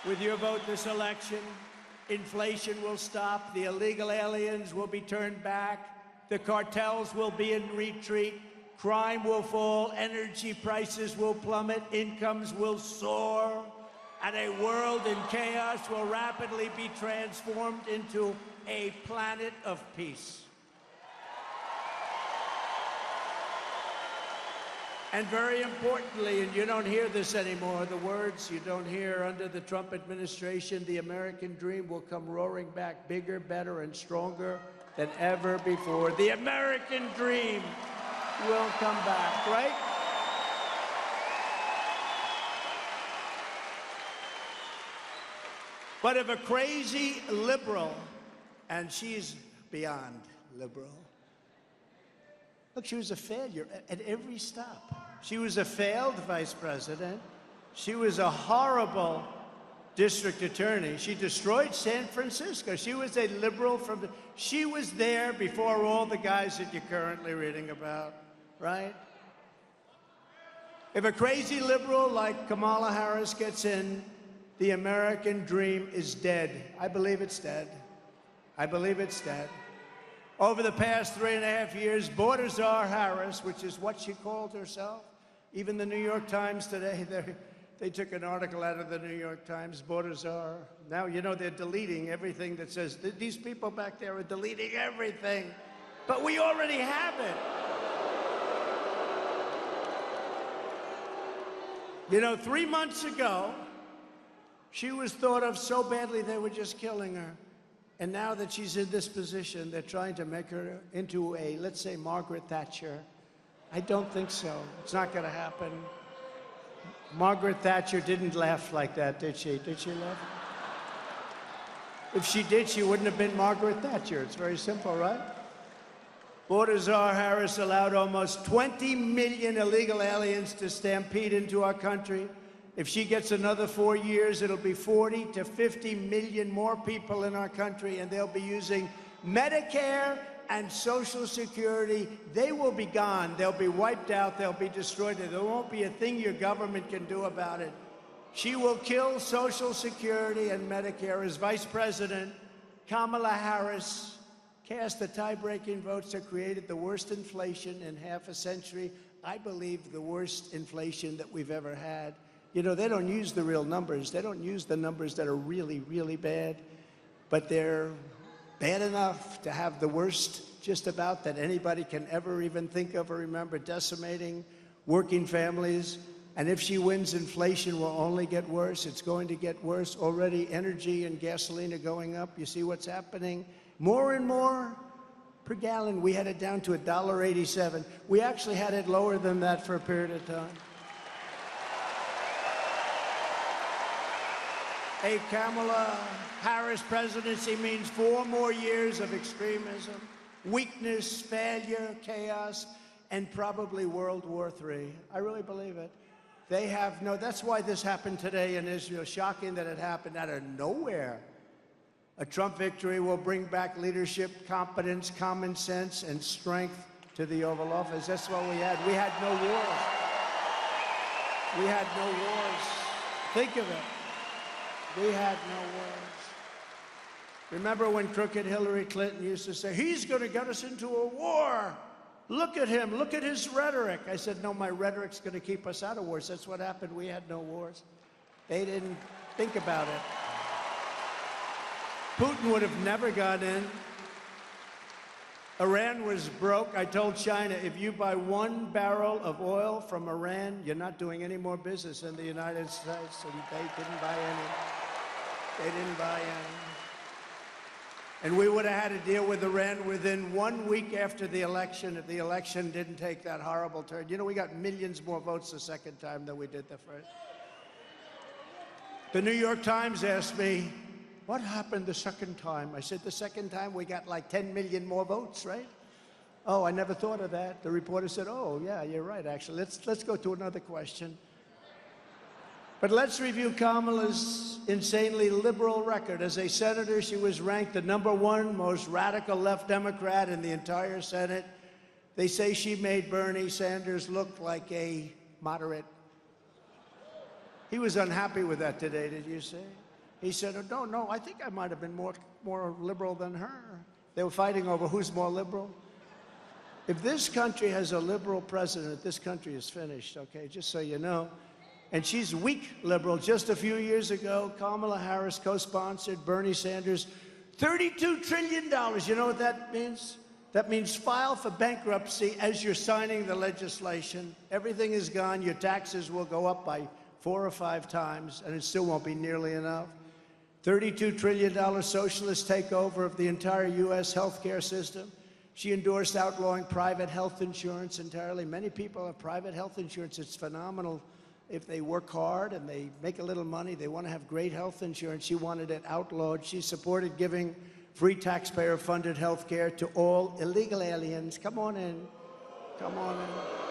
With your vote this election, inflation will stop, the illegal aliens will be turned back, the cartels will be in retreat, crime will fall, energy prices will plummet, incomes will soar, and a world in chaos will rapidly be transformed into a planet of peace. And very importantly, and you don't hear this anymore, the words you don't hear under the Trump administration, the American dream will come roaring back bigger, better, and stronger than ever before. The American dream will come back, right? But if a crazy liberal, and she's beyond liberal, look, she was a failure at every stop. She was a failed vice president. She was a horrible district attorney. She destroyed San Francisco. She was a liberal she was there before all the guys that you're currently reading about, right? If a crazy liberal like Kamala Harris gets in, the American dream is dead. I believe it's dead. I believe it's dead. Over the past 3.5 years, border czar Harris, which is what she called herself, even the New York Times today, they took an article out of the New York Times, border czar. Now, you know, they're deleting everything that says, these people back there are deleting everything, but we already have it. You know, 3 months ago, she was thought of so badly they were just killing her. And now that she's in this position, they're trying to make her into a, let's say, Margaret Thatcher. I don't think so. It's not going to happen. Margaret Thatcher didn't laugh like that, did she? Did she laugh? If she did, she wouldn't have been Margaret Thatcher. It's very simple, right? Border czar Harris allowed almost 20 million illegal aliens to stampede into our country. If she gets another 4 years, it'll be 40 to 50 million more people in our country, and they'll be using Medicare and Social Security. They will be gone. They'll be wiped out. They'll be destroyed. There won't be a thing your government can do about it. She will kill Social Security and Medicare. As Vice President, Kamala Harris cast the tie-breaking votes that created the worst inflation in half a century. I believe the worst inflation that we've ever had. You know, they don't use the real numbers. They don't use the numbers that are really, really bad, but they're bad enough to have the worst just about that anybody can ever even think of or remember, decimating working families. And if she wins, inflation will only get worse. It's going to get worse. Already energy and gasoline are going up. You see what's happening? More and more per gallon. We had it down to $1.87. We actually had it lower than that for a period of time. A Kamala Harris presidency means 4 more years of extremism, weakness, failure, chaos, and probably World War III. I really believe it. They have no, that's why this happened today in Israel. Shocking that it happened out of nowhere. A Trump victory will bring back leadership, competence, common sense, and strength to the Oval Office. That's what we had. We had no wars. We had no wars. Think of it. We had no wars. Remember when crooked Hillary Clinton used to say, he's going to get us into a war. Look at him. Look at his rhetoric. I said, no, my rhetoric's going to keep us out of wars. That's what happened. We had no wars. They didn't think about it. Putin would have never gone in. Iran was broke. I told China, if you buy 1 barrel of oil from Iran, you're not doing any more business in the United States. And they didn't buy any. They didn't buy any. And we would have had to deal with Iran within 1 week after the election if the election didn't take that horrible turn. You know, we got millions more votes the second time than we did the first. The New York Times asked me, what happened the second time? I said, the second time we got like 10 million more votes, right? Oh, I never thought of that. The reporter said, oh, yeah, you're right, actually. Let's go to another question. But let's review Kamala's insanely liberal record. As a senator, she was ranked the #1 most radical left Democrat in the entire Senate. They say she made Bernie Sanders look like a moderate. He was unhappy with that today, did you see? He said, oh, no, I think I might have been more liberal than her. They were fighting over who's more liberal. If this country has a liberal president, this country is finished, okay, just so you know. And she's weak liberal. Just a few years ago, Kamala Harris co-sponsored Bernie Sanders' $32 trillion. You know what that means? That means file for bankruptcy as you're signing the legislation. Everything is gone. Your taxes will go up by 4 or 5 times, and it still won't be nearly enough. $32 trillion socialist takeover of the entire U.S. healthcare system. She endorsed outlawing private health insurance entirely. Many people have private health insurance. It's phenomenal. If they work hard and they make a little money, they want to have great health insurance. She wanted it outlawed. She supported giving free taxpayer-funded health care to all illegal aliens. Come on in. Come on in.